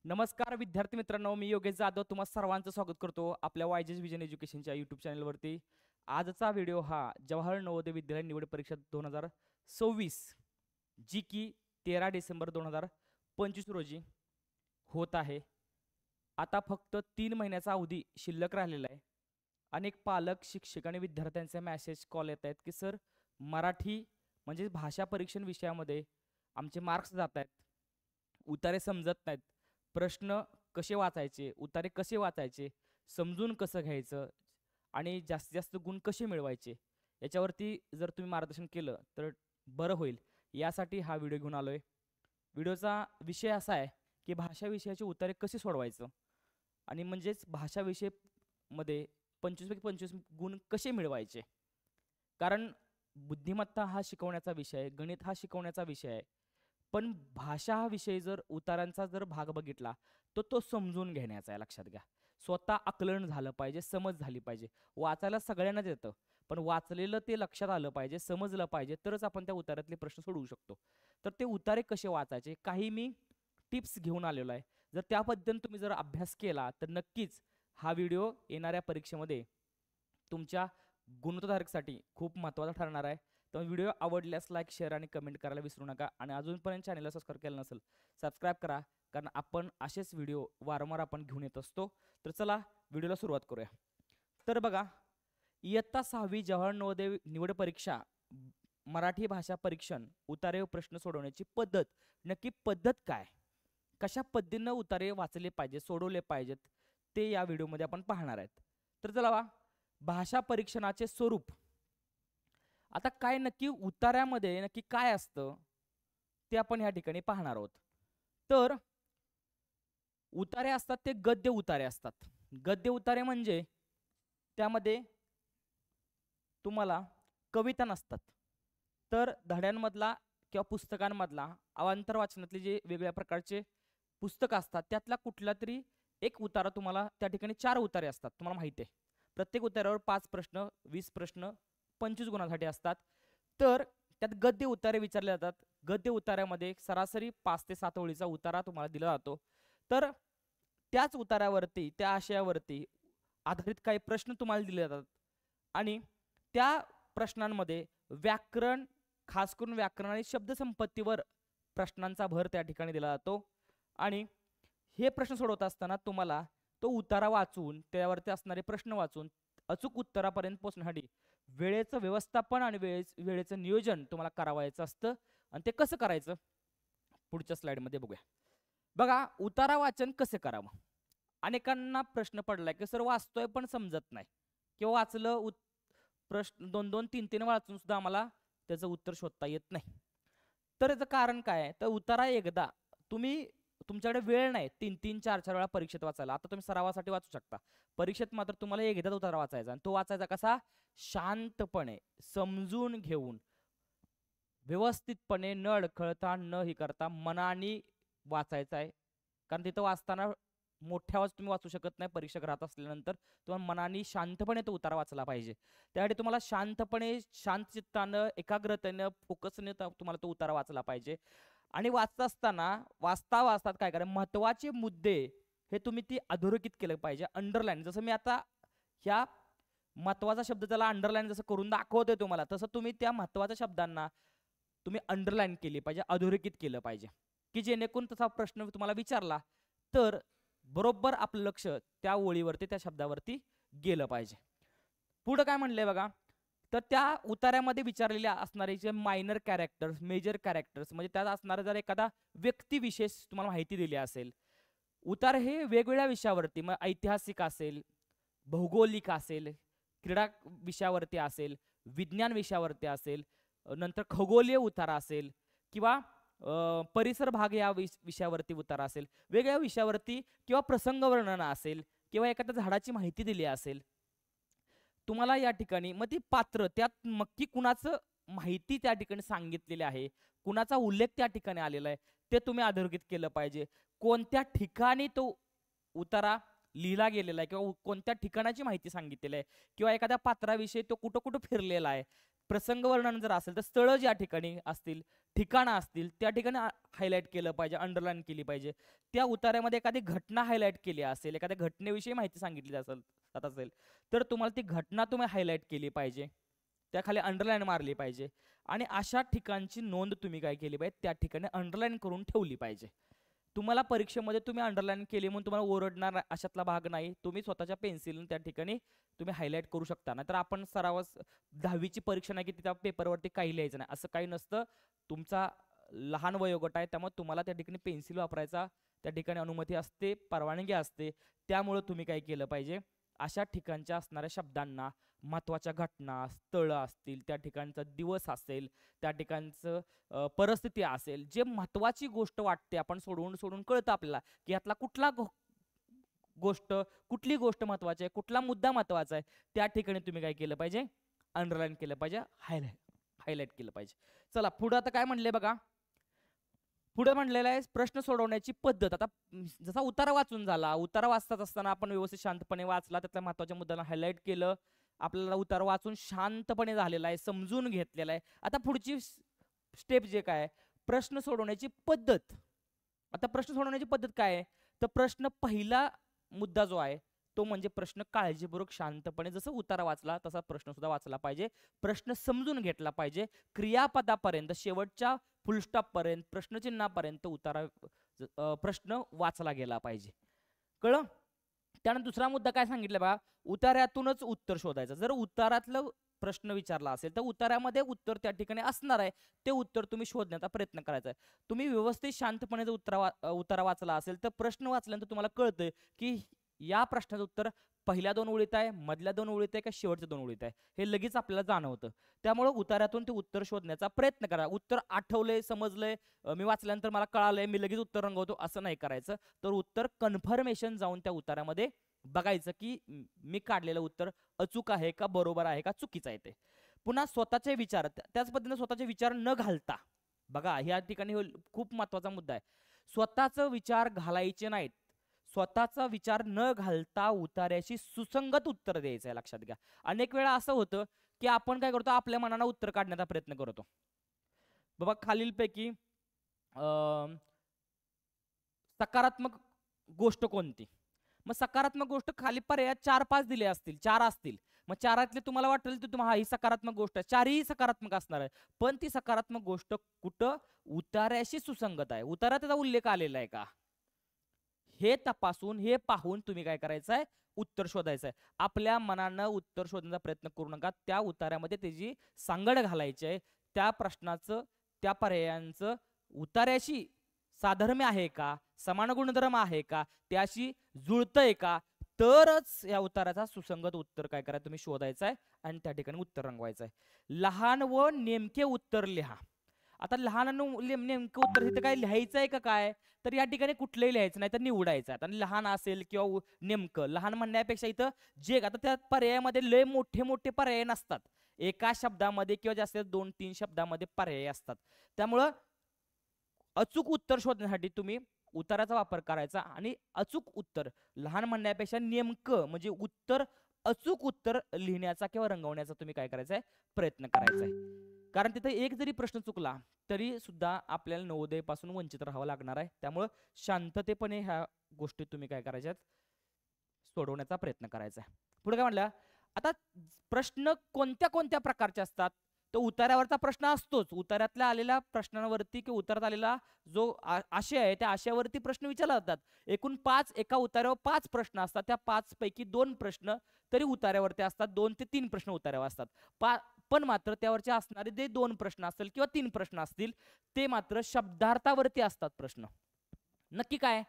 नमस्कार विद्यार्थी मित्रांनो, मी योगेश जाधव तुम्हा सर्वांचं स्वागत करतो आपल्या वायजेस विजन एज्युकेशनच्या यूट्यूब चॅनलवरती। आजचा व्हिडिओ हा जवाहर नवोदय विद्यालय निवड परीक्षा 2026 जी की 13 डिसेंबर 2025 रोजी होत आहे। आता फक्त 3 महिन्याचा अवधी शिल्लक राहिलेला आहे। अनेक पालक, शिक्षक आणि विद्यार्थ्यांचे मेसेज कॉल येत आहेत की सर मराठी म्हणजे भाषा परीक्षण विषयामध्ये आमचे मार्क्स जात आहेत, उतारे समजत नाहीत, प्रश्न कसे वाचायचे, उतारे कसे वाचायचे, समजून कसं घ्यायचं आणि जास्तीत जास्त गुण कसे मिळवायचे याच्यावरती जर तुम्ही मार्गदर्शन केलं तर बरं होईल। यासाठी हा व्हिडिओ घेऊन आलोय। व्हिडिओचा विषय असा आहे की भाषा विषयाचे उतारे कसे सोडवायचं आणि म्हणजेच भाषा विषय मध्ये 25 पैकी 25 गुण कसे मिळवायचे। कारण बुद्धिमत्ता हा शिकवण्याचा विषय आहे, गणित हा शिकवण्याचा विषय आहे, पण भाषा हा विषय जर उतारांचा जर भाग बघितला तर तो समजून घेण्याचा आहे। लक्षात घ्या, स्वतः आकलन झालं पाहिजे, समज झाली पाहिजे। वाचायला सगळ्यांनाच येतं, पण वाचलेलं ते लक्षात आलं पाहिजे, समजलं पाहिजे, तरच आपण त्या उतारातले प्रश्न सोडवू शकतो। तर ते उतारे कसे वाचायचे काही मी टिप्स घेऊन आलेलो आहे। जर त्या पद्धतीने तुम्ही जर अभ्यास केला तर नक्कीच हा व्हिडिओ येणाऱ्या परीक्षेमध्ये तुमच्या गुणोत्तरसाठी खूप महत्त्वाचा ठरणार आहे। तर व्हिडिओ आवडल्यास लाईक, शेअर आणि कमेंट करायला विसरू नका आणि अजूनपर्यंत चॅनलला सबस्क्राईब केलं नसेल सबस्क्राईब करा, कारण आपण असेच व्हिडिओ वारंवार आपण घेऊन येत असतो। तर चला व्हिडिओला सुरुवात करूया। तर बघा, इयत्ता 6वी जवाहर नवोदय निवड परीक्षा मराठी भाषा परीक्षण उतारे व प्रश्न सोडवण्याची पद्धत, नक्की पद्धत काय, कशा पद्धतीनं उतारे वाचले पाहिजे, सोडवले पाहिजेत, ते या व्हिडिओमध्ये आपण पाहणार आहेत। तर चला भाषा परीक्षणाचे स्वरूप, आता काय नक्की उतार्यामध्ये नक्की काय असतं ते आपण या ठिकाणी पाहणार आहोत। तर उतारे असतात ते गद्य उतारे असतात। गद्य उतारे म्हणजे त्यामध्ये तुम्हाला कविता नसतात, तर धड्यांमधला किंवा पुस्तकांमधला अवांतर वाचनातले जे वेगवेगळ्या प्रकारचे पुस्तक असतात त्यातला कुठला तरी एक उतारा तुम्हाला त्या ठिकाणी 4 उतारे असतात, तुम्हाला माहिती आहे। प्रत्येक उतार्यावर 5 प्रश्न, 20 प्रश्न 25 गुणांसाठी असतात। तर त्यात गद्य उतारे विचारले जातात। गद्य उतार्यामध्ये सरासरी 5 ते 7 ओळीचा उतारा तुम्हाला दिला जातो। तर त्याच उतार्यावरती, त्या आशयावरती आधारित काही प्रश्न तुम्हाला दिले जातात आणि त्या प्रश्नांमध्ये व्याकरण, खास करून व्याकरण आणि शब्दसंपत्तीवर प्रश्नांचा भर त्या ठिकाणी दिला जातो। आणि हे प्रश्न सोडवत असताना तुम्हाला तो उतारा वाचून, त्यावरती असणारे प्रश्न वाचून अचूक उत्तरापर्यंत पोहोचण्यासाठी वेळेचं व्यवस्थापन आणि वेळेचं नियोजन तुम्हाला करावायचं असतं। आणि ते कसं करायचं पुढच्या स्लाइडमध्ये बघूया। बघा, उतारा वाचन कसे करावं। अनेकांना प्रश्न पडलाय की सर वाचतोय पण समजत नाही, किंवा वाचलं प्रश्न 2-2, 3-3 वाचून सुद्धा आम्हाला त्याचं उत्तर शोधता येत नाही। तर याचं कारण काय आहे, तर उतारा एकदा तुम्ही, तुमच्याकडे वेळ नाही 3-3, 4-4 वेळा परीक्षेत वाचायला, आता तुम्ही सरावासाठी वाचू शकता। परीक्षेत मात्र तुम्हाला एकदाच उतारा वाचायचा, आणि तो वाचायचा कसा, शांतपणे समजून घेऊन व्यवस्थितपणे, न अडखळता, न ही करता मनाने वाचायचा आहे। कारण तिथं वाचताना मोठ्या आवाज तुम्ही वाचू शकत नाही, परीक्षक राहत असल्यानंतर तुम्हाला मनाने शांतपणे तो उतारा वाचला पाहिजे। त्यासाठी तुम्हाला शांतपणे, शांत चित्तानं, एकाग्रतेनं, फोकसने तुम्हाला तो उतारा वाचला पाहिजे। आणि वाचत असताना वाचतात काय करा, महत्वाचे मुद्दे हे तुम्ही ती अधोरेखित केलं पाहिजे, अंडरलाईन। जसं मी आता ह्या महत्वाचा शब्द त्याला अंडरलाईन जसं करून दाखवतोय तुम्हाला, तसं तुम्ही त्या महत्वाच्या शब्दांना तुम्ही अंडरलाईन केली पाहिजे, अधोरेखित केलं पाहिजे, की जेणेकरून तसा प्रश्न तुम्हाला विचारला तर बरोबर आपलं लक्ष त्या ओळीवरती, त्या शब्दावरती गेलं पाहिजे। पुढे काय म्हणलंय बघा, तर त्या उतार्यामध्ये विचारलेले असणारे जे मायनर कॅरेक्टर्स, मेजर कॅरेक्टर्स, म्हणजे त्यात असणारा जर एखादा व्यक्तिविशेष तुम्हाला माहिती दिली असेल, उतार हे वेगवेगळ्या विषयावरती, मग ऐतिहासिक असेल, भौगोलिक असेल, क्रीडा विषयावरती असेल, विज्ञान विषयावरती असेल, नंतर खगोलीय उतारा असेल, किंवा परिसर भाग या विषयावरती उतारा असेल, वेगवेगळ्या विषयावरती, किंवा प्रसंग वर्णन असेल, किंवा एखाद्या झाडाची माहिती दिली असेल तुम्हाला या ठिकाणी, मग ती पात्र, त्यात नक्की कुणाचं माहिती त्या ठिकाणी सांगितलेली आहे, कुणाचा उल्लेख त्या ठिकाणी आलेला आहे, ते तुम्ही अधोरेखित केलं पाहिजे। कोणत्या ठिकाणी तो उतारा लिहिला गेलेला आहे, किंवा कोणत्या ठिकाणाची माहिती सांगितलेली आहे, किंवा एखाद्या पात्राविषयी तो कुठं कुठं फिरलेला आहे, प्रसंग वर्णन जर असेल तर स्थळं ज्या ठिकाणी असतील, ठिकाणं असतील, त्या ठिकाणी हायलाईट केलं पाहिजे, अंडरलाईन केली पाहिजे. त्या उतार्यामध्ये एखादी घटना हायलाईट केली असेल, एखाद्या घटनेविषयी माहिती सांगितली असेल तर तुम्हाला ती घटना तुम्ही हायलाईट केली पाहिजे, त्याखाली अंडरलाईन मारली पाहिजे. आणि अशा ठिकाणची नोंद तुम्ही काय केली पाहिजे, त्या ठिकाणी अंडरलाईन करून ठेवली पाहिजे. तुम्हाला परीक्षेमध्ये तुम्ही अंडरलाईन केली म्हणून तुम्हाला ओरडणार अशातला भाग नाही. तुम्ही स्वतःच्या पेन्सिलने त्या ठिकाणी तुम्ही हायलाईट करू शकता. नाहीतर आपण सरावास 10वीची परीक्षा नाही की त्या पेपरवरती काही लिहायचं नाही असं काही नसतं. तुमचा लहान वयोगट आहे, त्यामुळे तुम्हाला त्या ठिकाणी पेन्सिल वापरायचा त्या ठिकाणी अनुमती असते, परवानगी असते. त्यामुळे तुम्ही काय केलं पाहिजे, अशा ठिकाणच्या असणाऱ्या शब्दांना, महत्त्वाच्या घटना, स्थळं असतील, त्या ठिकाणचा दिवस असेल, त्या ठिकाणचं परिस्थिती असेल, जे महत्त्वाची गोष्ट वाटते, आपण सोडून सोडून कळतं आपल्याला की यातला कुठली गोष्ट महत्त्वाची आहे, कुठला मुद्दा महत्त्वाचा आहे, त्या ठिकाणी तुम्ही काय केलं पाहिजे, अंडरलाईन केलं पाहिजे, हायलाईट केलं पाहिजे. चला पुढं आता काय म्हणले बघा, पुढे म्हणलेलं आहे प्रश्न सोडवण्याची पद्धत. आता जसा उतारा वाचून झाला, उतारा वाचत असताना आपण व्यवस्थित शांतपणे वाचला, त्यातल्या महत्त्वाच्या मुद्द्याला हायलाईट केलं, आपल्याला उतारा वाचून शांतपणे झालेला आहे, समजून घेतलेला आहे. आता पुढची स्टेप जे काय, प्रश्न सोडवण्याची पद्धत. आता प्रश्न सोडवण्याची पद्धत काय आहे, तर प्रश्न पहिला मुद्दा जो आहे तो म्हणजे प्रश्न काळजीपूर्वक शांतपणे, जसं उतारा वाचला तसा प्रश्न सुद्धा वाचला पाहिजे, प्रश्न समजून घेतला पाहिजे, क्रियापदापर्यंत शेवटच्या फुलस्टॉप पर्यंत, प्रश्नचिन्हापर्यंत प्रश्न वाचला गेला पाहिजे. कळलं? त्यानंतर दुसरा मुद्दा काय सांगितलं बा, उतार्यातूनच उत्तर शोधायचं. जर उतारातलं प्रश्न विचारला असेल तर उतार्यामध्ये उत्तर त्या ठिकाणी असणार आहे, ते उत्तर तुम्ही शोधण्याचा प्रयत्न करायचा आहे. तुम्ही व्यवस्थित शांतपणे जर उतारा वाचला असेल तर प्रश्न वाचल्यानंतर तुम्हाला कळतंय की या प्रश्नाचं उत्तर पहिल्या 2 ओळीत आहे, मधल्या 2 ओळीत आहे का शेवटच्या 2 ओळीत आहे, हे लगेच आपल्याला जाणवतं. त्यामुळे उतार्यातून ते उत्तर शोधण्याचा प्रयत्न करा. उत्तर आठवलंय, समजलंय, मी वाचल्यानंतर मला कळालंय, मी लगेच उत्तर रंगवतो असं नाही करायचं. तर उत्तर कन्फर्मेशन जाऊन त्या उतार्यामध्ये बघायचं की मी काढलेलं उत्तर अचूक आहे का, बरोबर आहे का, चुकीचं आहे ते. पुन्हा स्वतःचे विचार, त्याच पद्धतीने स्वतःचे विचार न घालता, बघा ह्या ठिकाणी खूप महत्वाचा मुद्दा आहे, स्वतःचे विचार घालायचे नाहीत. स्वतःचा विचार न घालता उतार्याशी सुसंगत उत्तर द्यायचं आहे, लक्षात घ्या. अनेक वेळा असं होतं की आपण काय करतो, आपल्या मनानं उत्तर काढण्याचा प्रयत्न करतो. बाबा खालीलपैकी सकारात्मक गोष्ट कोणती, मग सकारात्मक गोष्ट खाली पर्याय 4-5 दिले असतील, 4 असतील, मग 4तले तुम्हाला वाटेल की तुम्हाला ही सकारात्मक गोष्ट आहे, 4ही सकारात्मक असणार आहे, पण ती सकारात्मक गोष्ट कुठं उतार्याशी सुसंगत आहे, उतार्यात त्याचा उल्लेख आलेला आहे का, हे तपासून, हे पाहून तुम्ही काय करायचं आहे, उत्तर शोधायचं आहे. आपल्या मनानं उत्तर शोधण्याचा प्रयत्न करू नका, त्या उतार्यामध्ये त्याची सांगड घालायची आहे. त्या प्रश्नाचं, त्या पर्यायांचं उतार्याशी साधर्म्य आहे का, समान गुणधर्म आहे का, त्याशी जुळतंय का, तरच या उताराचा सुसंगत उत्तर काय करायचं तुम्ही शोधायचं आहे आणि त्या ठिकाणी उत्तर रंगवायचं आहे. लहान व नेमके उत्तर लिहा. आता लहान नेमकं उत्तर इथे काय लिहायचं आहे का काय, तर या ठिकाणी कुठलंही लिहायचं नाही, तर निवडायचं आहे. आणि लहान असेल किंवा नेमकं, लहान म्हणण्यापेक्षा इथं जे, आता त्या पर्यायामध्ये लय मोठे मोठे पर्याय नसतात, एका शब्दामध्ये किंवा जास्त 2-3 शब्दामध्ये पर्याय असतात. त्यामुळं अचूक उत्तर शोधण्यासाठी तुम्ही उताराचा वापर करायचा आणि अचूक उत्तर, लहान म्हणण्यापेक्षा नेमकं म्हणजे उत्तर, अचूक उत्तर लिहिण्याचा किंवा रंगवण्याचा तुम्ही काय करायचा आहे, प्रयत्न करायचा आहे. कारण तिथे एक जरी प्रश्न चुकला तरी सुद्धा आपल्याला नवोदयपासून वंचित राहावं लागणार आहे. त्यामुळं शांततेपणे ह्या गोष्टी तुम्ही काय करायच्यात, सोडवण्याचा प्रयत्न करायचा आहे. पुढे काय म्हणलं, आता प्रश्न कोणत्या कोणत्या प्रकारचे असतात, तो उतार्यावरचा प्रश्न असतोच, उतार्यातल्या आलेल्या प्रश्नांवरती किंवा उतारात आलेला जो आशय आहे त्या आशयावरती प्रश्न विचारले जातात. एकूण 5, एका उतार्यावर 5 प्रश्न असतात, त्या 5 पैकी 2 प्रश्न तरी उतार्यावरती असतात, 2 ते 3 प्रश्न उतार्यावर असतात. पण मात्र त्यावरचे असणारे जे 2 प्रश्न असतील किंवा 3 प्रश्न असतील ते मात्र शब्दार्थावरती असतात प्रश्न. नक्की काय,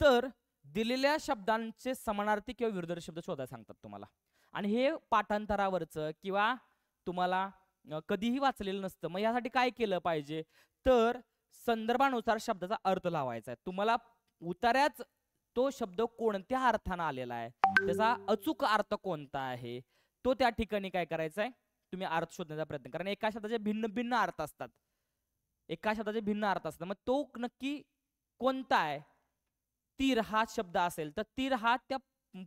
तर दिलेल्या शब्दांचे समानार्थी किंवा विरुद्ध शब्द शोधायला सांगतात तुम्हाला, आणि हे पाठांतरावरचं किंवा तुम्हाला कधीही वाचलेलं नसतं. मग यासाठी काय केलं पाहिजे, तर संदर्भानुसार शब्दाचा अर्थ लावायचा आहे. तुम्हाला उतार्याच तो शब्द कोणत्या अर्थानं आलेला आहे, त्याचा अचूक अर्थ कोणता आहे, तो त्या ठिकाणी काय करायचा आहे, तुम्ही अर्थ शोधण्याचा प्रयत्न करा. एका शब्दाचे भिन्न भिन्न अर्थ असतात, एका शब्दाचे भिन्न अर्थ असतात, मग तो नक्की कोणता आहे. तीर हा शब्द असेल तर तीर हा त्या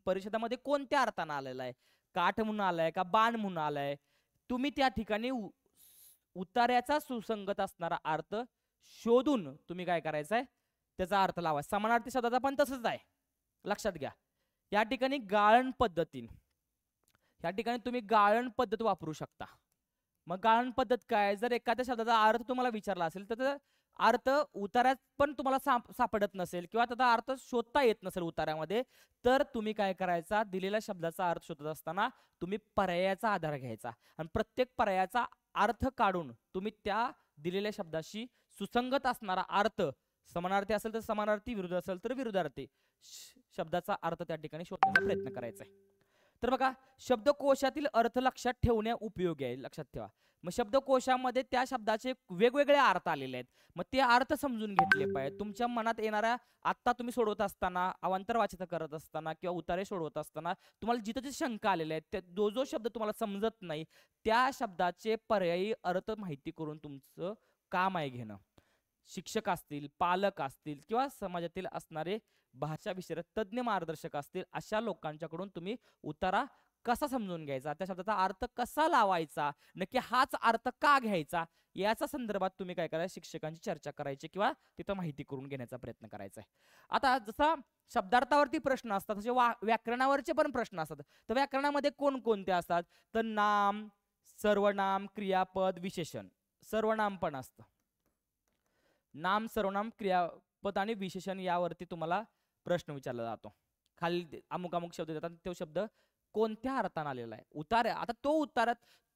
परिषदामध्ये कोणत्या अर्थानं आलेला आहे, काठ म्हणून आलाय का बाण म्हणून आलाय, तुम्ही त्या ठिकाणी उतार्याचा सुसंगत असणारा अर्थ शोधून तुम्ही काय करायचं आहे, त्याचा अर्थ लावायचा. समानार्थी शब्दाचा पण तसंच आहे, लक्षात घ्या. या ठिकाणी गाळण पद्धतीने, या ठिकाणी तुम्ही गाळण पद्धत वापरू शकता. मग गाळण पद्धत काय, जर एखाद्या शब्दाचा अर्थ तुम्हाला विचारला असेल तर अर्थ उतार्यात पण तुम्हाला सापडत नसेल किंवा त्याचा अर्थ शोधता येत नसेल उतार्यामध्ये, तर तुम्ही काय करायचा, दिलेल्या शब्दाचा अर्थ शोधत असताना तुम्ही पर्यायाचा आधार घ्यायचा आणि प्रत्येक पर्यायाचा अर्थ काढून तुम्ही त्या दिलेल्या शब्दाशी सुसंगत असणारा अर्थ, समानार्थी असेल तर समानार्थी, विरुद्ध असेल तर विरुद्धार्थी शब्दाचा अर्थ त्या ठिकाणी शोधण्याचा प्रयत्न करायचा आहे. तर बघा, शब्दकोशातील अर्थ लक्षात ठेवणे उपयोगी आहे, लक्षात ठेवा. मग शब्दकोशामध्ये त्या शब्दाचे वेगवेगळे अर्थ आलेले आहेत, मग ते अर्थ समजून घेतले पाहिजे. तुमच्या मनात येणाऱ्या, आत्ता तुम्ही सोडवत असताना, अवांतर वाचित करत असताना किंवा उतारे सोडवत असताना तुम्हाला जिथे जिथे शंका आलेल्या आहेत, त्या जो शब्द तुम्हाला समजत नाही त्या शब्दाचे पर्यायी अर्थ माहिती करून तुमचं काम आहे घेणं. शिक्षक असतील, पालक असतील किंवा समाजातील असणारे भाषा विषयक तज्ज्ञ मार्गदर्शक असतील, अशा लोकांच्याकडून तुम्ही उतारा कसा समजून घ्यायचा, त्या शब्दाचा अर्थ कसा लावायचा, नक्की हाच अर्थ का घ्यायचा, याच्या संदर्भात तुम्ही काय करायचं, शिक्षकांची चर्चा करायची किंवा तिथं माहिती करून घेण्याचा प्रयत्न करायचा आहे. आता जसा शब्दार्थावरती प्रश्न असतात तसे व्याकरणावरचे पण प्रश्न असतात. तर व्याकरणामध्ये कोणकोणते असतात, तर नाम, सर्वनाम, क्रियापद, विशेषण. सर्वनाम पण असतं. नाम, सर्वनाम, क्रियापद आणि विशेषण यावरती तुम्हाला प्रश्न विचारला जातो. खाली अमुक अमुक शब्द देतात, तो शब्द कोणत्या अर्थाने आलेला आहे, उतार्या. आता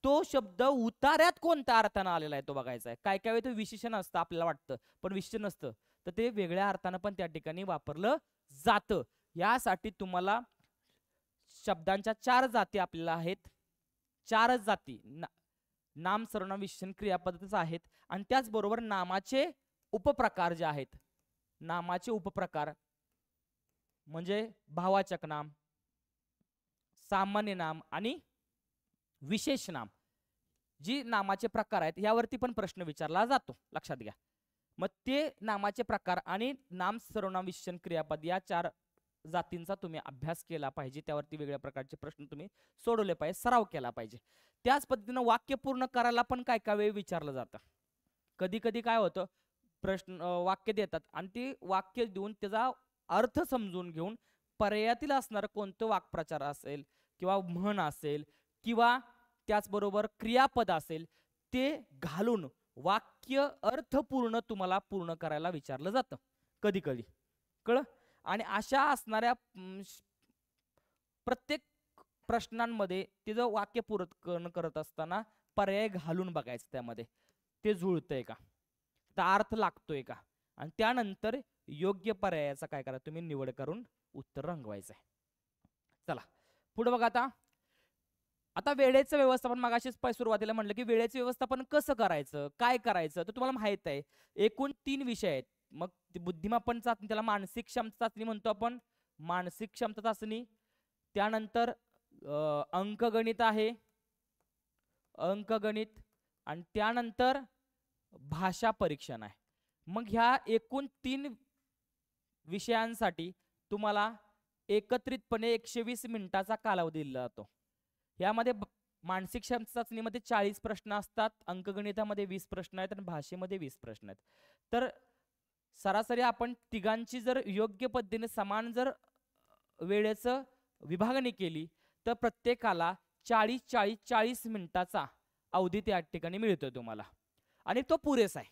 तो शब्द उतार्यात कोणत्या अर्थाने आलेला आहे तो बघायचा आहे. काय काय वेळी तो विशेषण असतं आपल्याला वाटतं, पण विशेषण नसतं, तर ते वेगळ्या अर्थानं पण त्या ठिकाणी वापरलं जातं. यासाठी तुम्हाला शब्दांच्या 4 जाती आपल्याला आहेत. 4च जाती, नाम, सर्वनाम, विशेषण, क्रियापदच आहेत. आणि त्याचबरोबर नामाचे उपप्रकार जे आहेत, नामाचे उपप्रकार म्हणजे भावाचक नाम, सामान्य नाम आणि विशेष नाम, जी नामाचे प्रकार आहेत यावरती पण प्रश्न विचारला जातो, लक्षात घ्या. मग ते नामाचे प्रकार आणि नाम, सर्वनाम, विशेषण, क्रियापद या 4 जातींचा तुम्ही अभ्यास केला पाहिजे. त्यावरती वेगळ्या प्रकारचे प्रश्न तुम्ही सोडवले पाहिजे, सराव केला पाहिजे. त्याच पद्धतीनं वाक्य पूर्ण करायला पण काय काय वेळ विचारलं जातं. कधी कधी काय होतं, प्रश्न वाक्य देतात आणि ते वाक्य देऊन त्याचा अर्थ समजून घेऊन पर्यायातील असणारं कोणतं वाक्प्रचार असेल किंवा म्हण असेल किंवा त्याचबरोबर क्रियापद असेल, ते घालून वाक्य अर्थपूर्ण तुम्हाला पूर्ण करायला विचारलं जातं कधी कधी, कळलं. आणि अशा असणाऱ्या प्रत्येक प्रश्नांमध्ये तिचं वाक्य पूर्ण करत असताना पर्याय घालून बघायचं, त्यामध्ये ते जुळतंय का, त्या अर्थ लागतोय का, आणि त्यानंतर योग्य पर्यायाचा काय करा तुम्ही निवड करून उत्तर रंगवायचं आहे. चला पुढे बघा. आता वेळेचं व्यवस्थापन, मगाशीच सुरुवातीला म्हटलं की वेळेचं व्यवस्थापन कसं करायचं, काय करायचं, तर तुम्हाला माहित आहे एकूण 3 विषय आहेत. मग बुद्धिमापन चाचणी, त्याला मानसिक क्षमता चाचणी म्हणतो आपण, मानसिक क्षमता चाचणी. त्यानंतर अंकगणित आहे, अंकगणित, आणि त्यानंतर भाषा परीक्षण आहे. मग ह्या एकूण 3 विषयांसाठी तुम्हाला एकत्रितपणे 120 मिनिटाचा कालावधी दिला जातो. यामध्ये मानसिक क्षमता चाचणीमध्ये 40 प्रश्न असतात, अंकगणितामध्ये 20 प्रश्न आहेत आणि भाषेमध्ये 20 प्रश्न आहेत. तर सरासरी आपण तिघांची जर योग्य पद्धतीने समान जर वेळेचं विभागणी केली तर प्रत्येकाला 40 मिनिटाचा अवधी त्या ठिकाणी मिळतोय तुम्हाला, आणि तो पुरेसा आहे.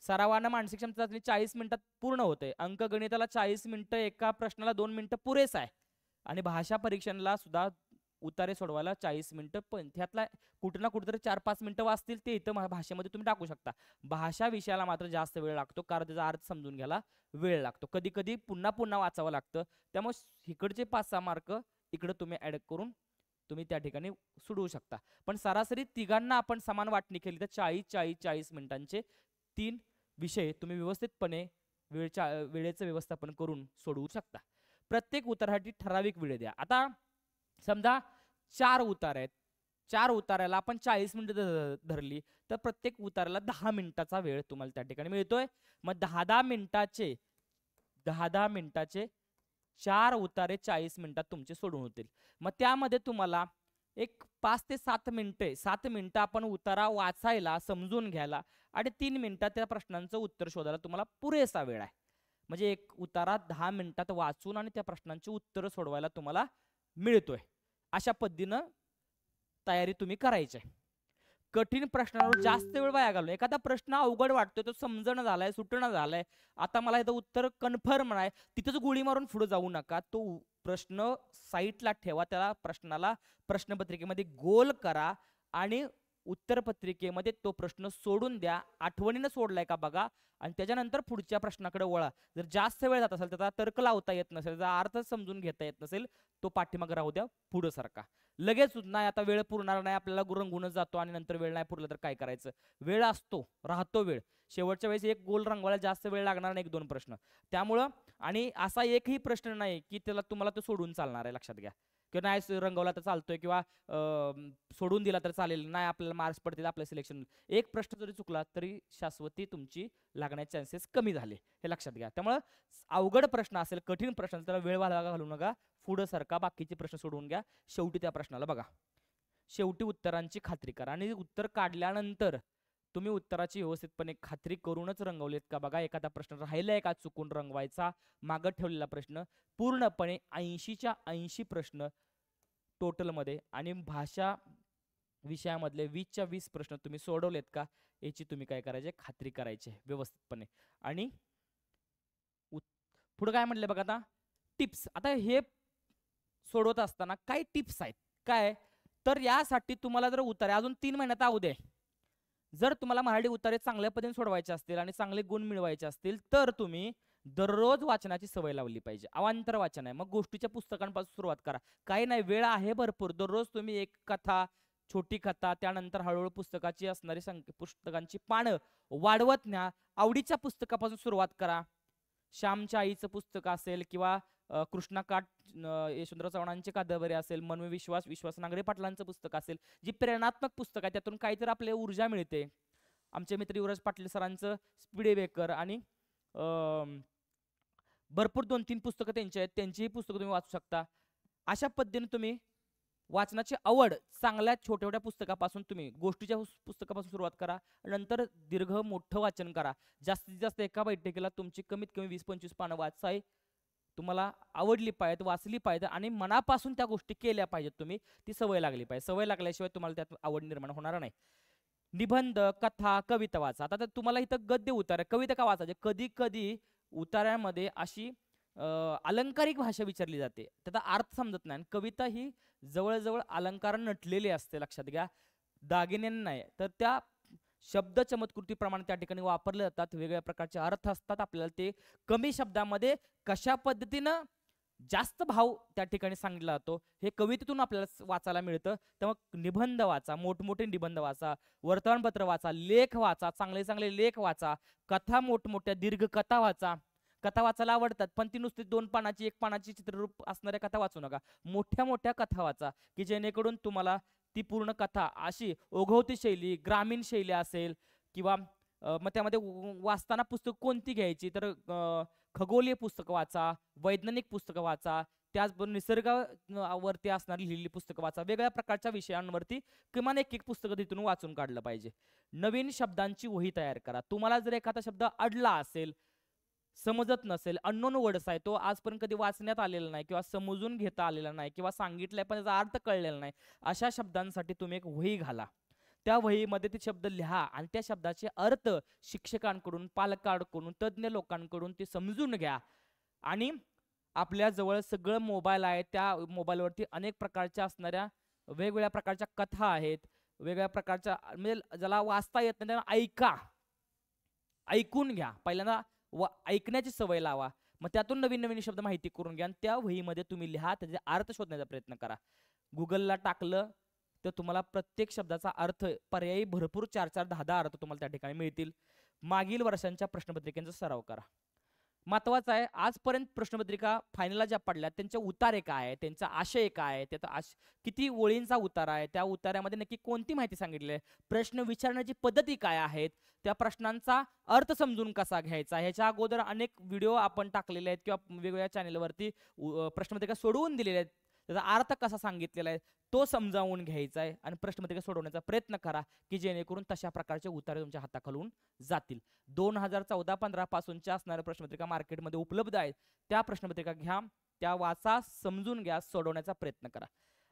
सरावानं मानसिक क्षमता चाचणी 40 मिनिटात पूर्ण होते. अंकगणिताला 40 मिनिटं, एका प्रश्नाला 2 मिनिटं पुरेसा आहे. आणि भाषा परीक्षणाला सुद्धा उतारे सोडवायला 40 मिनिटं, पण त्यातला कुठं ना कुठेतरी 4-5 मिनिटं वाचतील ते इथं भाषेमध्ये तुम्ही टाकू शकता. भाषा विषयाला मात्र जास्त वेळ लागतो, कारण त्याचा अर्थ समजून घ्यायला वेळ लागतो. कधी कधी पुन्हा पुन्हा वाचावं लागतं. त्यामुळे इकडचे 5-6 मार्क इकडे तुम्ही ऍड करून तुम्ही त्या ठिकाणी सोडवू शकता. पण सरासरी तिघांना आपण समान वाटणी केली तर 40 मिनिटांचे 3 विषय तुम्ही व्यवस्थितपणे वेळेचं व्यवस्थापन करून सोडवू शकता. प्रत्येक उत्तरासाठी ठराविक वेळ द्या. आता समजा 4 उतारे आहेत, 4 उतार्याला आपण 40 मिनिटं धरली तर प्रत्येक उतार्याला 10 मिनिटाचा वेळ तुम्हाला त्या ठिकाणी मिळतोय. मग 10 मिनिटाचे 4 उतारे 40 मिनिटात तुमचे सोडून होतील. मग त्यामध्ये तुम्हाला एक 5 ते 7 मिनिटे 7 मिनिटं आपण उतारा वाचायला समजून घ्यायला आणि 3 मिनिटात त्या प्रश्नांचं उत्तर शोधायला तुम्हाला पुरेसा वेळ आहे. म्हणजे एक उतारा 10 मिनिटात वाचून आणि त्या प्रश्नांची उत्तरं सोडवायला तुम्हाला मिळतोय. अशा पद्धतीनं तयारी तुम्ही करायची आहे. कठीण प्रश्नांवर जास्त वेळ वाया घालून एखादा प्रश्न अवघड वाटतोय, तो समजणं झालाय, सुटणं झालाय, आता मला याचं उत्तर कन्फर्म आहे, तिथंच गोळी मारून पुढे जाऊ नका. तो प्रश्न साईटला ठेवा, त्याला प्रश्नाला प्रश्नपत्रिकेमध्ये गोल करा आणि उत्तरपत्रिकेमध्ये तो प्रश्न सोडून द्या. आठवणीनं सोडलाय का बघा आणि त्याच्यानंतर पुढच्या प्रश्नाकडे वळा. जर जास्त वेळ जात असेल, त्याचा तर्क लावता येत नसेल, त्याचा अर्थ समजून घेता येत नसेल, तो पाठीमागे राहू द्या, पुढे सारखा. लगेच नाही आता वेळ पुरणार नाही, आपल्याला रंगूनच जातो आणि नंतर वेळ नाही पुरला तर काय करायचं. वेळ असतो, राहतो वेळ. शेवटच्या वेळेस एक गोल रंगवायला जास्त वेळ लागणार नाही, 1-2 प्रश्न. त्यामुळं आणि असा एकही प्रश्न नाही की त्याला तुम्हाला तो सोडून चालणार आहे, लक्षात घ्या. किंवा नाही रंगवला तर चालतोय किंवा सोडून दिला तर चालेल, नाही आपल्याला मार्क्स पडतील, आपलं सिलेक्शन. एक प्रश्न जरी चुकला तरी शाश्वती तुमची लागण्याचे चान्सेस कमी झाले, हे लक्षात घ्या. त्यामुळं अवघड प्रश्न असेल, कठीण प्रश्न असेल, त्याला वेळ घालू नका, पुढं सरका, बाकीचे प्रश्न सोडवून घ्या. शेवटी त्या प्रश्नाला बघा, शेवटी उत्तरांची खात्री करा आणि उत्तर काढल्यानंतर तुम्ही उत्तराची व्यवस्थितपणे खात्री करूनच रंगवलेत का बघा. एखादा प्रश्न राहिलाय का चुकून रंगवायचा, मागं ठेवलेला प्रश्न, पूर्णपणे 80च्या 80 प्रश्न टोटलमध्ये आणि भाषा विषयामधले 20च्या 20 प्रश्न तुम्ही सोडवलेत का, याची तुम्ही काय करायचे, खात्री करायची व्यवस्थितपणे. आणि पुढे काय म्हटले बघा, आता टिप्स. आता हे सोडवत असताना काय टिप्स आहेत काय, तर यासाठी तुम्हाला जर उतारे अजून 3 महिन्यात आऊ दे, जर तुम्हाला मराठी उतारे चांगल्या पद्धतीने सोडवायचे असतील आणि चांगले गुण मिळवायचे असतील तर तुम्ही दररोज वाचनाची सवय लावली पाहिजे. अवांतर वाचन आहे, मग गोष्टीच्या पुस्तकांपासून सुरुवात करा. काही नाही, वेळ आहे भरपूर. दररोज तुम्ही एक कथा, छोटी कथा, त्यानंतर हळूहळू पुस्तकाची असणारी पुस्तकांची पानं वाढवत न्या. आवडीच्या पुस्तकापासून सुरुवात करा. श्यामच्या आईचं पुस्तक असेल किंवा कृष्णाकाठ यशवंतराव चव्हाणांची कादंबरी असेल, मनवी विश्वास विश्वास नांगरे पाटलांचं पुस्तक असेल, जी प्रेरणात्मक पुस्तक आहे, त्यातून काहीतरी आपल्याला ऊर्जा मिळते. आमचे मित्र युवराज पाटील सरांचं स्पीड ब्रेकर आणि भरपूर 2-3 पुस्तकं त्यांची आहेत, त्यांचीही पुस्तकं तुम्ही वाचू शकता. अशा पद्धतीने तुम्ही वाचनाची आवड चांगल्या छोट्या छोट्या पुस्तकापासून, तुम्ही गोष्टीच्या पुस्तकापासून सुरुवात करा, नंतर दीर्घ मोठं वाचन करा. जास्तीत जास्त एका बैठकीला तुमची कमीत कमी 20-25 पानं वाचाय तुम्हाला आवडली पाहिजेत, वाचली पाहिजे आणि मनापासून त्या गोष्टी केल्या पाहिजेत. तुम्ही ती सवय लागली पाहिजे. सवय लागल्याशिवाय तुम्हाला त्यात आवड निर्माण होणार नाही. निबंध, कथा, कविता वाचा. आता तर तुम्हाला इथं गद्य उतारा, कविता का वाचायचे, कधी कधी उतार्यामध्ये अशी अलंकारिक भाषा विचारली जाते, त्याचा अर्थ समजत नाही. कविता ही जवळजवळ अलंकार नटलेली असते, लक्षात घ्या, दागिने नाही. तर त्या शब्द चमत्कृतीप्रमाणे त्या ठिकाणी वापरले जातात, वेगवेगळ्या प्रकारचे अर्थ असतात. आपल्याला ते कमी शब्दामध्ये कशा पद्धतीनं जास्त भाव त्या ठिकाणी सांगितला जातो हे कवितेतून आपल्याला वाचायला मिळतं. त्यामुळे निबंध वाचा, मोठमोठे निबंध वाचा, वर्तमानपत्र वाचा, लेख वाचा, चांगले चांगले लेख वाचा, कथा मोठमोठ्या दीर्घ कथा वाचा. कथा वाचायला आवडतात पण ती नुसती 2 पानाची 1 पानाची चित्ररूप असणाऱ्या कथा वाचू नका. मोठ्या मोठ्या कथा वाचा की जेणेकरून तुम्हाला ती पूर्ण कथा अशी ओघवती शैली, ग्रामीण शैली असेल किंवा मग त्यामध्ये वाचताना पुस्तक कोणती घ्यायची, तर खगोलीय पुस्तकं वाचा, वैज्ञानिक पुस्तकं वाचा, त्याचबरोबर निसर्गावरती असणारी लिहिलेली पुस्तकं वाचा. वेगवेगळ्या प्रकारच्या विषयांवरती किमान एक पुस्तकं तिथून वाचून काढलं पाहिजे. नवीन शब्दांची वही तयार करा. तुम्हाला जर एखादा शब्द अडला असेल, समजत नसेल, अननोन वर्ड्स आहे, तो आजपर्यंत कधी वाचण्यात आलेला नाही किंवा समजून घेता आलेला नाही किंवा सांगितलंय पण त्याचा अर्थ कळलेला नाही, अशा शब्दांसाठी तुम्ही एक वही घाला. त्या वहीमध्ये ते शब्द लिहा आणि त्या शब्दाचे अर्थ शिक्षकांकडून, पालकांकडून, तज्ज्ञ लोकांकडून ते समजून घ्या. आणि आपल्या जवळ सगळं मोबाईल आहे, त्या मोबाईलवरती अनेक प्रकारच्या असणाऱ्या वेगवेगळ्या प्रकारच्या कथा आहेत, वेगवेगळ्या प्रकारच्या, म्हणजे ज्याला वाचता येत नाही त्यांना ऐका, ऐकून घ्या. पहिल्यांदा ऐकण्याची सवय लावा, मग त्यातून नवीन नवीन शब्द माहिती करून घ्या आणि त्या वहीमध्ये तुम्ही लिहा, त्याचे अर्थ शोधण्याचा प्रयत्न करा. गुगलला टाकलं तर तुम्हाला प्रत्येक शब्दाचा अर्थ पर्यायी भरपूर 4-4, 10-10 अर्थ तुम्हाला त्या ठिकाणी मिळतील. मागील वर्षांच्या प्रश्नपत्रिकांचा सराव करा. महत्वाचं आहे, आजपर्यंत प्रश्नपत्रिका फायनलला ज्या पडल्या त्यांचे उतारे काय आहे, त्यांचा आशय काय आहे, त्याचा किती ओळींचा उतारा आहे, त्या उतार्यामध्ये नक्की कोणती माहिती सांगितली आहे, प्रश्न विचारण्याची पद्धती काय आहेत, त्या प्रश्नांचा अर्थ समजून कसा घ्यायचा. ह्याच्या अगोदर अनेक व्हिडिओ आपण टाकलेले आहेत किंवा वेगवेगळ्या चॅनेलवरती प्रश्नपत्रिका सोडवून दिलेल्या आहेत. त्याचा अर्थ कसा सांगितलेला आहे तो समजावून घ्यायचा आहे आणि प्रश्नपत्रिका सोडवण्याचा प्रयत्न करा की जेणेकरून तशा प्रकारचे उत्तरे तुमच्या हाताखालून जातील. 2014-15 पासूनच्या असणाऱ्या प्रश्नपत्रिका मार्केटमध्ये उपलब्ध आहेत. त्या प्रश्नपत्रिका घ्या, त्या वाचा, समजून घ्या, सोडवण्याचा प्रयत्न करा.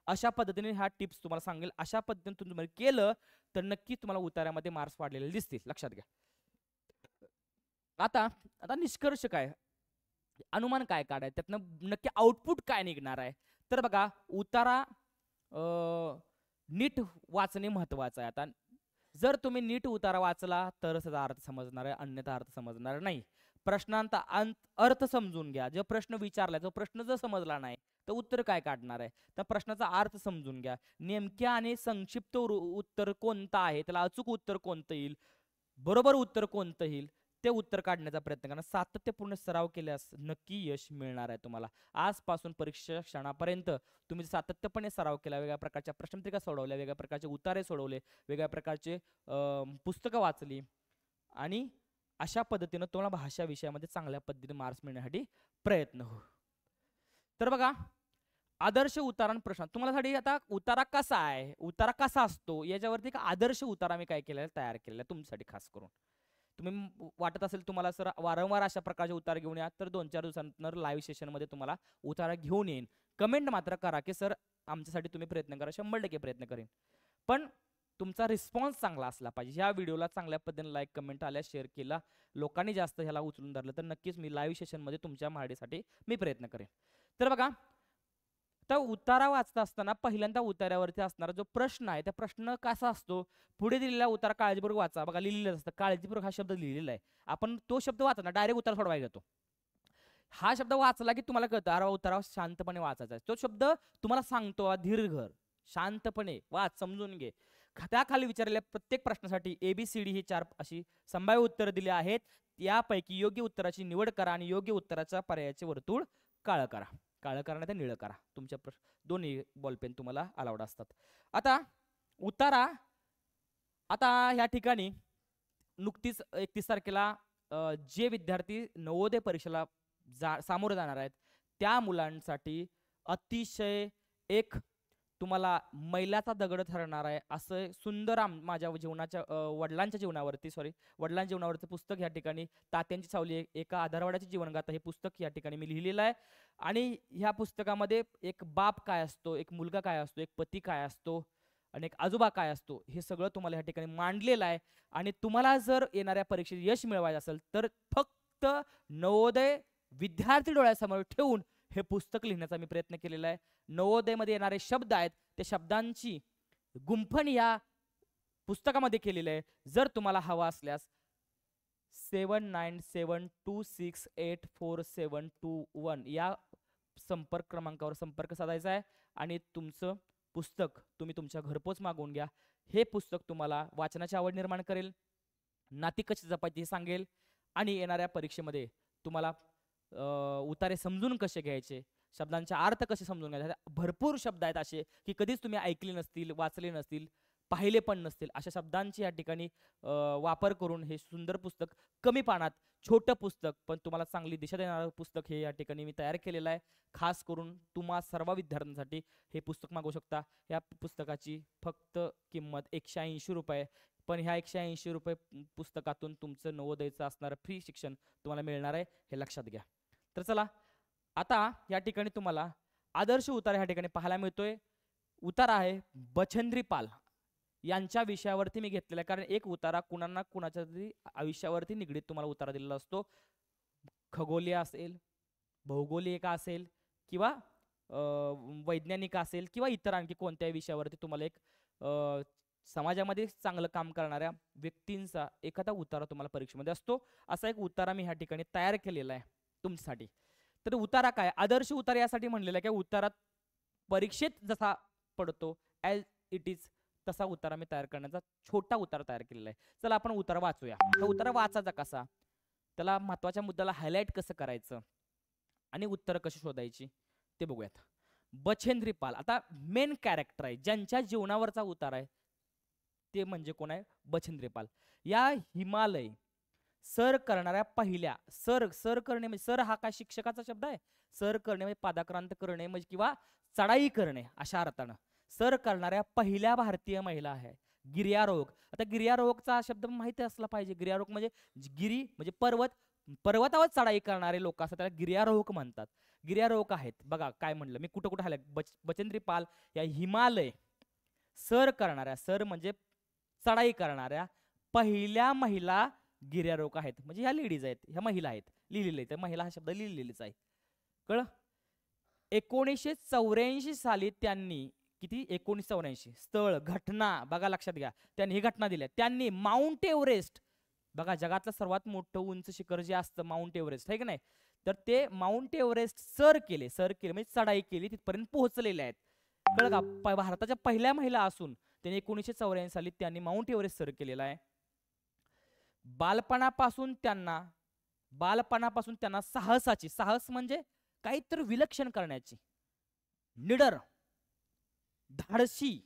अशा पद्धतीने ह्या टिप्स तुम्हाला सांगेल. अशा पद्धतीने तुम्ही केलं तर नक्की तुम्हाला उतार्यामध्ये मार्क्स वाढलेले दिसतील. लक्षात घ्या. आता आता निष्कर्ष काय, अनुमान काय काढायचं, त्यातनं नक्की आउटपुट काय निघणार आहे. तर बघा, उतारा नीट वाचणे महत्वाचं आहे. आता जर तुम्ही नीट उतारा वाचला तरच त्याचा अर्थ समजणार आहे, अन्यथा अर्थ समजणार नाही. प्रश्नांचा अर्थ समजून घ्या. जो प्रश्न विचारलाय तो प्रश्न जर समजला नाही तर उत्तर काय काढणार आहे. त्या प्रश्नाचा अर्थ समजून घ्या. नेमक्या आणि संक्षिप्त उत्तर कोणतं आहे, त्याला अचूक उत्तर कोणतं येईल, बरोबर उत्तर कोणतं येईल ते उत्तर काढण्याचा प्रयत्न करा. सातत्यपूर्ण सराव केल्यास नक्की यश मिळणार आहे तुम्हाला. आजपासून परीक्षा क्षणापर्यंत तुम्ही सातत्यपणे सराव केला, वेगळ्या प्रकारच्या प्रश्नपत्रिका सोडवल्या, वेगळ्या प्रकारचे उतारे सोडवले, वेगळ्या प्रकारचे पुस्तकं वाचली आणि अशा पद्धतीनं तुम्हाला भाषा विषयामध्ये चांगल्या पद्धतीने मार्क्स मिळण्यासाठी प्रयत्न हो. तर बघा, आदर्श उतारा प्रश्न तुम्हाला साठी आता उतारा कसा आहे, उतारा कसा असतो याच्यावरती एक आदर्श उतारा मी काय केलेला तयार केलेला आहे तुमच्यासाठी खास करून. तुम्ही वाटत असेल तुम्हाला सर वारंवार अशा प्रकारचे उतार घेऊन या, तर 2-4 दिवसानंतर लाईव्ह सेशनमध्ये तुम्हाला उतारा घेऊन येईन. कमेंट मात्र करा की सर आमच्यासाठी तुम्ही प्रयत्न करा. 100% प्रयत्न करेन, पण तुमचा रिस्पॉन्स चांगला असला पाहिजे. ह्या व्हिडिओला चांगल्या पद्धतीने लाईक कमेंट आल्या, शेअर केला, लोकांनी जास्त ह्याला उचलून धरलं तर नक्कीच मी लाईव्ह सेशनमध्ये तुमच्या माहितीसाठी मी प्रयत्न करेन. तर बघा, तर उतारा वाचता असताना पहिल्यांदा उतार्यावरती असणारा जो प्रश्न आहे, त्या प्रश्न कसा असतो, पुढे दिलेला उतारा काळजीपूर्वक वाचा. बघा लिहिलेलं असतं, काळजीपूर्वक हा शब्द लिहिलेला आहे. आपण तो शब्द वाचा ना, डायरेक्ट उतारा सोडवायला जातो. हा शब्द वाचला की तुम्हाला कळतं अरे उतारा शांतपणे वाचायचा आहे. तो शब्द तुम्हाला सांगतो दीर्घ शांतपणे वाच, समजून घे. त्याखाली विचारलेल्या प्रत्येक प्रश्नासाठी ABCD ही 4 अशी संभाव्य उत्तरं दिली आहेत. यापैकी योग्य उत्तराची निवड करा आणि योग्य उत्तराच्या पर्यायाचे वर्तुळ काळं करा. काळं करा तर निळं करा. तुमच्या दोन्ही बॉलपेन तुम्हाला अलाउड असतात. आता उतारा, आता ह्या ठिकाणी नुकतीच 31 तारखेला जे विद्यार्थी नवोदय परीक्षेला सामोरे जाणार आहेत त्या मुलांसाठी अतिशय एक तुम्हाला मैलाचा दगड ठरणार आहे असं सुंदर माझ्या जीवनाच्या वडिलांच्या जीवनावरती पुस्तक या ठिकाणी तात्यांची सावली एका आधारवाड्याची जीवनगाथा हे पुस्तक या ठिकाणी मी लिहिलेलं आहे. आणि ह्या पुस्तकामध्ये एक बाप काय असतो, एक मुलगा काय असतो, एक पती काय असतो आणि एक आजोबा काय असतो हे सगळं तुम्हाला या ठिकाणी मांडलेलं आहे. आणि तुम्हाला जर येणाऱ्या परीक्षेत यश मिळवायचं असेल तर फक्त नवोदय विद्यार्थी डोळ्यासमोर ठेवून हे पुस्तक लिहिण्याचा मी प्रयत्न केलेला आहे. नवोदयमध्ये येणारे शब्द आहेत त्या शब्दांची गुंफण या पुस्तकामध्ये केलेलं आहे. जर तुम्हाला हवा असल्यास 7972684721 या संपर्क क्रमांकावर संपर्क साधायचा आहे आणि तुमचं पुस्तक तुम्ही तुमच्या घरपोच मागवून घ्या. हे पुस्तक तुम्हाला वाचनाची आवड निर्माण करेल, नाती कशी जपायची हे सांगेल आणि येणाऱ्या परीक्षेमध्ये तुम्हाला उतारे समजून कसे घ्यायचे, शब्दांचे अर्थ कसे समजून घ्यायचे. भरपूर शब्द आहेत असे की कधीच तुम्ही ऐकले नसतील, वाचले नसतील, पाहिले पण नसतील. अशा शब्दांची या ठिकाणी वापर करून हे सुंदर पुस्तक, कमी पानात छोटं पुस्तक पण तुम्हाला चांगली दिशा देणारं पुस्तक हे या ठिकाणी मी तयार केलेलं आहे. खास करून तुम्हा सर्व विद्यार्थ्यांसाठी हे पुस्तक मागवू शकता. या पुस्तकाची फक्त किंमत 180 रुपये, पण ह्या 180 रुपये पुस्तकातून तुमचं नवोदयचं असणारं फ्री शिक्षण तुम्हाला मिळणार आहे, हे लक्षात घ्या. तर चला, आता या ठिकाणी तुम्हाला आदर्श उतारा ह्या ठिकाणी पाहायला मिळतोय. उतारा आहे बछेंद्री पाल यांच्या विषयावरती मी घेतलेला आहे, कारण एक उतारा कुणाला कुणाच्या तरी आयुष्यावरती निगडीत तुम्हाला उतारा दिलेला असतो. खगोलीय असेल, भौगोलिक असेल किंवा वैज्ञानिक असेल किंवा इतर आणखी कोणत्याही विषयावरती तुम्हाला एक समाजामध्ये चांगलं काम करणाऱ्या व्यक्तींचा एखादा उतारा तुम्हाला परीक्षेमध्ये असतो. असा एक उतारा मी ह्या ठिकाणी तयार केलेला आहे तुमच्यासाठी. तर उतारा काय, आदर्श उतारा यासाठी म्हणलेला आहे की उतारात परीक्षेत जसा पडतो ॲज इट इज तसा उतारा मी तयार करण्याचा छोटा उतारा तयार केलेला आहे. चला आपण उतारा वाचूया. हा उतारा वाचायचा कसा, त्याला महत्वाच्या मुद्द्याला हायलाइट कसं करायचं आणि उत्तर कशी शोधायची ते बघूयात. बछेंद्री पाल आता मेन कॅरेक्टर आहे, ज्यांच्या जीवनावरचा उतारा आहे ते म्हणजे कोण आहे, बछेंद्री पाल. या हिमालय सर करणाऱ्या पहिल्या सर सर करणे म्हणजे सर हा काय शिक्षकाचा शब्द आहे. सर करणे म्हणजे पादाक्रांत करणे म्हणजे किंवा चढाई करणे अशा अर्थानं सर करणाऱ्या पहिल्या भारतीय महिला आहे गिर्यारोहक. आता गिर्यारोहकचा शब्द माहिती असला पाहिजे. गिर्यारोहक म्हणजे गिरी म्हणजे पर्वत, पर्वतावर चढाई करणारे लोक असतात त्याला गिर्यारोहक म्हणतात. गिर्यारोहक आहेत बघा काय म्हणलं मी कुठं कुठं आलं. बचेंद्री पाल या हिमालय सर करणाऱ्या सर म्हणजे चढाई करणाऱ्या पहिल्या महिला गिर्यारोहक आहेत. म्हणजे ह्या लेडीज आहेत, ह्या महिला आहेत. लिहिलेलं आहे महिला हा शब्द लिहिलेलेच आहे. कळलं. 1984 साली त्यांनी किती 1984 स्थळ घटना बघा लक्षात घ्या. त्यांनी ही घटना दिल्या. त्यांनी माउंट एव्हरेस्ट बघा जगातलं सर्वात मोठं उंच शिखर जे असतं माउंट एव्हरेस्ट आहे की नाही. तर ते माउंट एव्हरेस्ट सर केले म्हणजे चढाई केली तिथपर्यंत पोहोचलेले आहेत. कळलं का. भारताच्या पहिल्या महिला असून त्यांनी 1984 साली त्यांनी माउंट एव्हरेस्ट सर केलेला आहे. बालपणापासून त्यांना साहसाची साहस म्हणजे काहीतरी विलक्षण करण्याची निडर धाडसी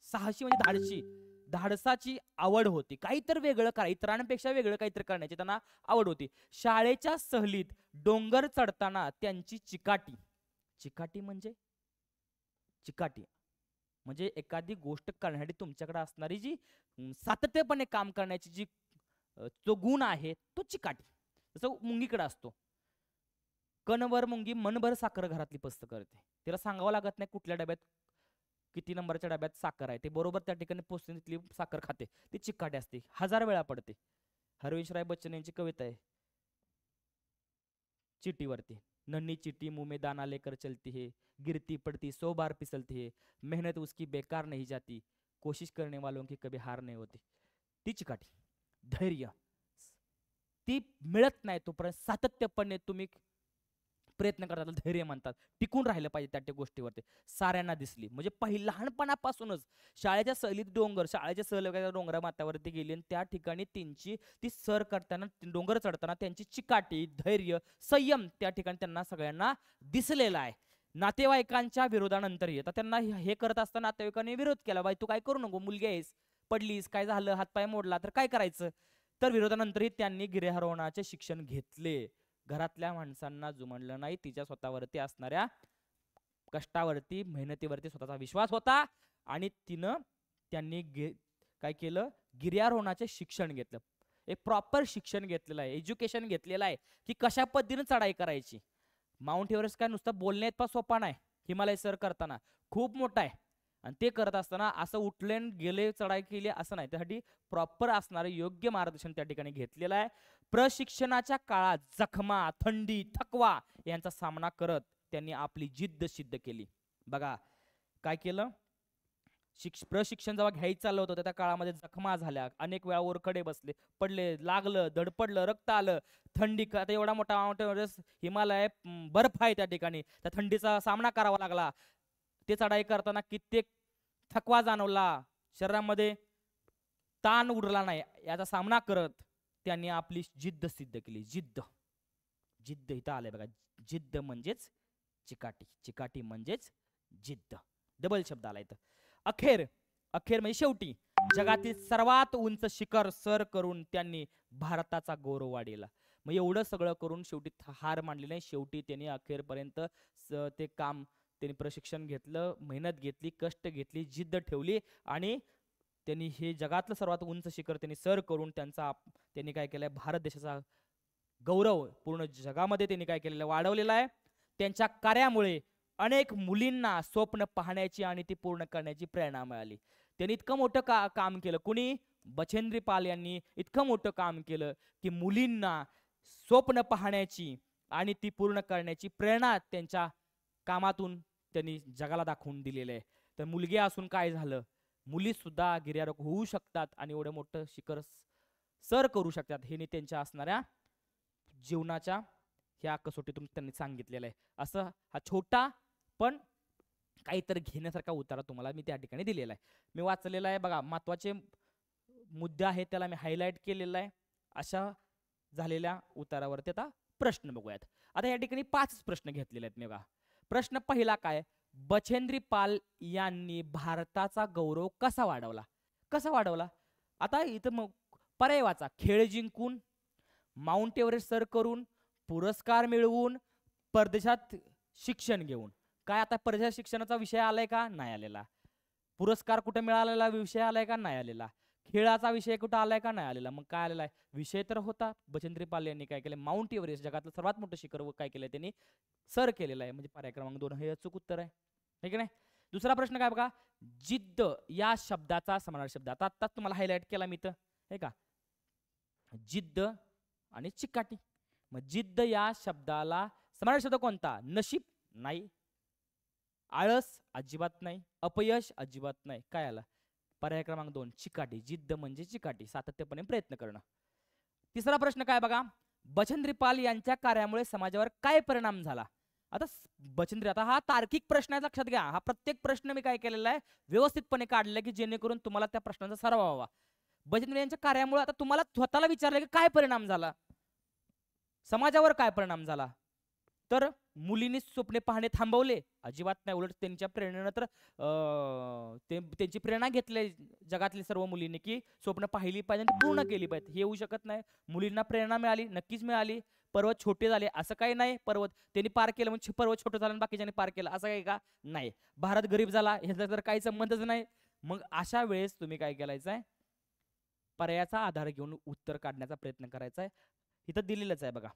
साहसी म्हणजे धाडसी धाडसाची आवड होती. काहीतरी वेगळं करा इतरांपेक्षा वेगळं काहीतरी करण्याची त्यांना आवड होती. शाळेच्या सहलीत डोंगर चढताना त्यांची चिकाटी म्हणजे एखादी गोष्ट करण्यासाठी तुमच्याकडे असणारी जी सातत्यपणे काम करण्याची जी जो गुण आहे तो चिकाटी. जसं मुंगीकडे असतो. कणभर मुंगी मनभर साखर घरातली पस्त करते. तिला सांगावं लागत नाही कुठल्या डब्यात किती नंबरच्या डब्यात साखर आहे. ते बरोबर त्या ठिकाणी पोचते तिथली साखर खाते. ती चिकाटी असते. 1000 वेळा पडते. हरविंशराय बच्चन यांची कविता आहे चिट्टीवरती. नन्ही चिट्टी मुंह में दाना लेकर चलती है, गिरती पड़ती 100 बार फिसलती है, मेहनत उसकी बेकार नहीं जाती, कोशिश करने वालों की कभी हार नहीं होती. ती चिकाटी धैर्य ती मिळत नाही तोपर्यंत सातत्यपणे तुम्ही प्रयत्न करतात धैर्य म्हणतात. टिकून राहिलं पाहिजे त्या गोष्टीवरती. साऱ्यांना दिसली म्हणजे लहानपणापासूनच शाळेच्या सहलीत शाळेच्या सहल वगैरे डोंगरा माथ्यावरती गेली आणि त्या ठिकाणी त्यांची ती सर करताना डोंगर चढताना त्यांची चिकाटी धैर्य संयम त्या ठिकाणी त्यांना सगळ्यांना दिसलेला आहे. नातेवाईकांच्या विरोधानंतरही आता त्यांना हे करत असताना नातेवाईकांनी विरोध केला. बाई तू काय करू नको मुलगी आहेस पडलीस काय झालं हातपाय मोडला तर काय करायचं. तर विरोधानंतरही त्यांनी गिर्यारोहणाचे शिक्षण घेतले. घरातल्या माणसांना जुमानलं नाही. तिच्या स्वतःवरती असणाऱ्या कष्टावरती मेहनतीवरती स्वतःचा विश्वास होता आणि त्यांनी काय केलं गिर्यारोहणाचे शिक्षण घेतलं. एक प्रॉपर शिक्षण घेतलेलं आहे एज्युकेशन घेतलेलं आहे की कशा पद्धतीने चढाई करायची. माउंट एव्हरेस्ट काय नुसतं बोलण्यात पण सोपा नाही. हिमालय सर करताना खूप मोठा आहे आणि ते करत असताना असं उठले गेले चढाई केली असं नाही. त्यासाठी प्रॉपर असणारे योग्य मार्गदर्शन त्या ठिकाणी घेतलेलं आहे. प्रशिक्षणाच्या काळात जखमा थंडी थकवा यांचा सामना करत त्यांनी आपली जिद्द सिद्ध केली. बघा काय केलं. प्रशिक्षण जेव्हा घ्यायचं चाललं होतं त्या काळामध्ये जखमा झाल्या अनेक वेळा ओरखडे बसले पडले लागलं धडपडलं रक्त आलं थंडी आता एवढा मोठा माउंट एव्हरेस्ट हिमालय बर्फ आहे त्या ठिकाणी त्या थंडीचा सामना करावा लागला. ते चढाई करताना कित्येक थकवा जाणवला शरीरामध्ये ताण उरला नाही याचा सामना करत त्यांनी आपली जिद्द सिद्ध केली. जिद्द इथं आलंय बघा. जिद्द म्हणजेच चिकाटी म्हणजेच जिद्द डबल शब्द आला इथं. अखेर म्हणजे शेवटी जगातील सर्वात उंच शिखर सर करून त्यांनी भारताचा गौरव वाढवला. मग एवढं सगळं करून शेवटी हार मानली नाही. शेवटी त्यांनी अखेरपर्यंत ते काम त्यांनी प्रशिक्षण घेतलं मेहनत घेतली कष्ट घेतली जिद्द ठेवली आणि त्यांनी हे जगातलं सर्वात उंच शिखर त्यांनी सर करून त्यांनी काय केलंय भारत देशाचा गौरव पूर्ण जगामध्ये त्यांनी काय केलेलं वाढवलेला आहे. त्यांच्या कार्यामुळे अनेक मुलींना स्वप्न पाहण्याची आणि ती पूर्ण करण्याची प्रेरणा मिळाली. त्यांनी इतकं मोठं काम केलं. कुणी बचेंद्री पाल यांनी इतकं मोठं काम केलं की मुलींना स्वप्न पाहण्याची आणि ती पूर्ण करण्याची प्रेरणा त्यांच्या कामातून त्यांनी जगाला दाखवून दिलेलं आहे. तर मुलगी असून काय झालं मुली सुद्धा गिर्यारोहक होऊ शकतात आणि एवढं मोठं शिखर सर करू शकतात. हे त्यांच्या असणाऱ्या जीवनाच्या ह्या कसोटीतून त्यांनी सांगितलेलं आहे. असं हा छोटा पण काहीतरी घेण्यासारखा उतारा तुम्हाला मी त्या ठिकाणी दिलेला आहे. मी वाचलेला आहे बघा महत्वाचे मुद्दे आहेत त्याला मी हायलाइट केलेला आहे. अशा झालेल्या उतारावरती आता प्रश्न बघूयात. आता या ठिकाणी 5 प्रश्न घेतलेले आहेत मी बघा. प्रश्न पहिला काय बचेंद्री पाल यांनी भारताचा गौरव कसा वाढवला. आता इथं मग पर्याय वाचा. खेळ जिंकून माउंट एव्हरेस्ट सर करून, पुरस्कार मिळवून, परदेशात शिक्षण घेऊन. काय आता परदेशात शिक्षणाचा विषय आलाय का? नाही आलेला. पुरस्कार कुठे मिळालेला विषय आलाय का? नाही आलेला. खेळाचा विषय कुठं आलाय का? नाही आलेला. मग काय आलेला आहे? विषय तर होता. बचेंद्री पाल यांनी काय केलं? माउंट एव्हरेस्ट, जगातलं सर्वात मोठं शिखर काय केलंय त्यांनी? सर केलेलं आहे. म्हणजे पर्याय क्रमांक 2 हे अचूक उत्तर आहे. हे की नाही? दुसरा प्रश्न काय बघा, जिद्द या शब्दाचा समानार्थी शब्द. आता आत्ताच तुम्हाला हायलाइट केला मी, तर हे का, जिद्द आणि चिकाटी. मग जिद्द या शब्दाला समानार्थी शब्द कोणता? नशीब नाही, आळस अजिबात नाही, अपयश अजिबात नाही. काय आला? पर्याय क्रमांक 2 चिकाटी. जिद्द म्हणजे चिकाटी, सातत्यपणे प्रयत्न करणं. तिसरा प्रश्न काय बघा, बचेंद्री पाल यांच्या कार्यामुळे समाजावर काय परिणाम झाला? आता बचेंद्री, आता हा तार्किक प्रश्न आहे, लक्षात घ्या. हा प्रत्येक प्रश्न मी काय केलेला आहे, व्यवस्थितपणे काढलेला आहे, की जेणेकरून तुम्हाला त्या प्रश्नाचा सराव व्हावा. बचेंद्री यांच्या कार्यामुळे आता तुम्हाला स्वतःला विचारलं की काय परिणाम झाला, समाजावर काय परिणाम झाला? तर मुलींनी स्वप्ने पाहणे थांबवले? अजिबात नाही. उलट त्यांच्या प्रेरणेनं तर त्यांची प्रेरणा घेतली जगातली सर्व मुलींनी, की स्वप्न पाहिली पाहिजे आणि पूर्ण केली पाहिजे. हे होऊ शकत नाही. मुलींना प्रेरणा मिळाली, नक्कीच मिळाली. पर्वत छोटे झाले असं काही नाही. पर्वत त्यांनी पार केलं म्हणजे पर्वत छोटं झालं आणि बाकीच्यांनी पार केलं असं काही का? नाही. भारत गरीब झाला ह्याचा तर काही संबंधच नाही. मग अशा वेळेस तुम्ही काय करायचं आहे, पर्यायाचा आधार घेऊन उत्तर काढण्याचा प्रयत्न करायचा आहे. इथं दिलेलंच आहे बघा,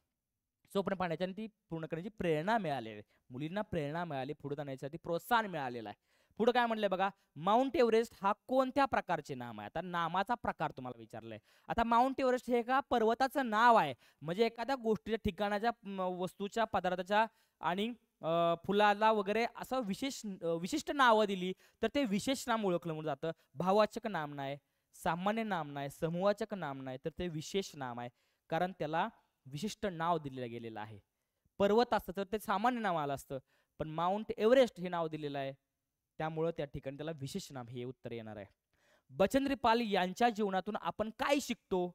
स्वप्न पाहण्याची आणि ती पूर्ण करण्याची प्रेरणा मिळालेली आहे. मुलींना प्रेरणा मिळाली, पुढे जाण्यासाठी प्रोत्साहन मिळालेलं आहे. पुढे काय म्हणलंय बघा, माउंट एव्हरेस्ट हा कोणत्या प्रकारचे नाम आहे? आता नामाचा प्रकार तुम्हाला विचारलाय. आता माउंट एव्हरेस्ट हे एका पर्वताचं नाव आहे. म्हणजे एखाद्या गोष्टीच्या, ठिकाणाच्या, वस्तूच्या, पदार्थाच्या आणि फुलाला वगैरे असं विशिष्ट नावं दिली तर ते विशेष नाम ओळखलं जातं. भाववाचक नाम नाही, सामान्य नाम नाही, समूहवाचक नाम नाही, तर ते विशेष नाम आहे. कारण त्याला विशिष्ट नाव दिलेलं गेलेलं आहे. पर्वत असतं तर ते सामान्य नाव आलं असतं, पण माउंट एव्हरेस्ट हे नाव दिलेलं आहे, त्यामुळं त्या ठिकाणी त्याला विशेष नाम हे उत्तर येणार आहे. बचेंद्री पाल यांच्या जीवनातून आपण काय शिकतो?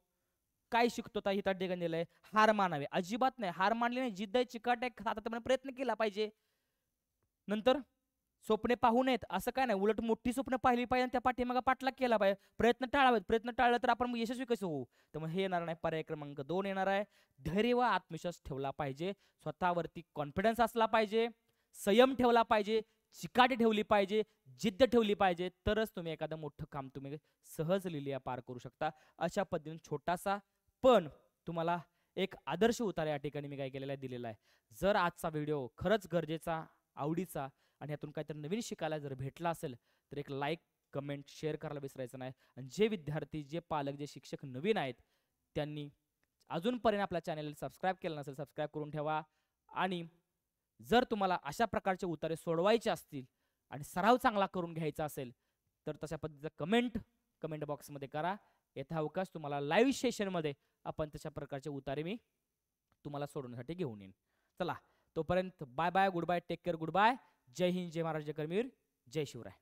काय शिकतो? त्या ठिकाणी दिलंय, हार मानावे. अजिबात नाही, हार मानली नाही. जिद्द आहे, चिकाट आहे, सातत्याने प्रयत्न केला पाहिजे. नंतर स्वप्ने पाहू नयेत असं काय नाही, उलट मोठी स्वप्न पाहिली पाहिजे आणि त्या पाठीमागे पाठलाग केला पाहिजे. प्रयत्न टाळावेत. प्रयत्न टाळलं तर आपण यशस्वी कसं होऊ? तर मग हे येणार नाही. पर्याय क्रमांक 2 येणार आहे. धैर्य व आत्मविश्वास ठेवला पाहिजे, स्वतःवरती कॉन्फिडन्स असला पाहिजे, संयम ठेवला पाहिजे, चिकाटी ठेवली पाहिजे, जिद्द ठेवली पाहिजे, तरच तुम्ही एखादं मोठं काम तुम्ही सहज लिहिल्या पार करू शकता. अशा पद्धतीने छोटासा पण तुम्हाला एक आदर्श उतार या ठिकाणी मी काय केलेला आहे, दिलेला आहे. जर आजचा व्हिडिओ खरंच गरजेचा, आवडीचा आणि यातून काहीतरी नवीन शिकायला जर भेटला असेल तर एक लाईक, कमेंट, शेअर करायला विसरायचं नाही. आणि जे विद्यार्थी, जे पालक, जे शिक्षक नवीन आहेत त्यांनी अजूनपर्यंत आपल्या चॅनलला सबस्क्राईब केलं नसेल, सबस्क्राईब करून ठेवा. आणि जर तुम्हाला अशा प्रकारचे उत्तरे सोडवायचे असतील आणि सराव चांगला करून घ्यायचा असेल तर तशा पद्धतीचं कमेंट बॉक्समध्ये करा. यथावकाश तुम्हाला लाईव्ह सेशनमध्ये आपण तशा प्रकारचे उतारे मी तुम्हाला सोडवण्यासाठी घेऊन येईन. चला, तोपर्यंत bye bye, good bye, take care, good bye. जय हिंद, जय महाराज, जय करवीर, जय शिवराय.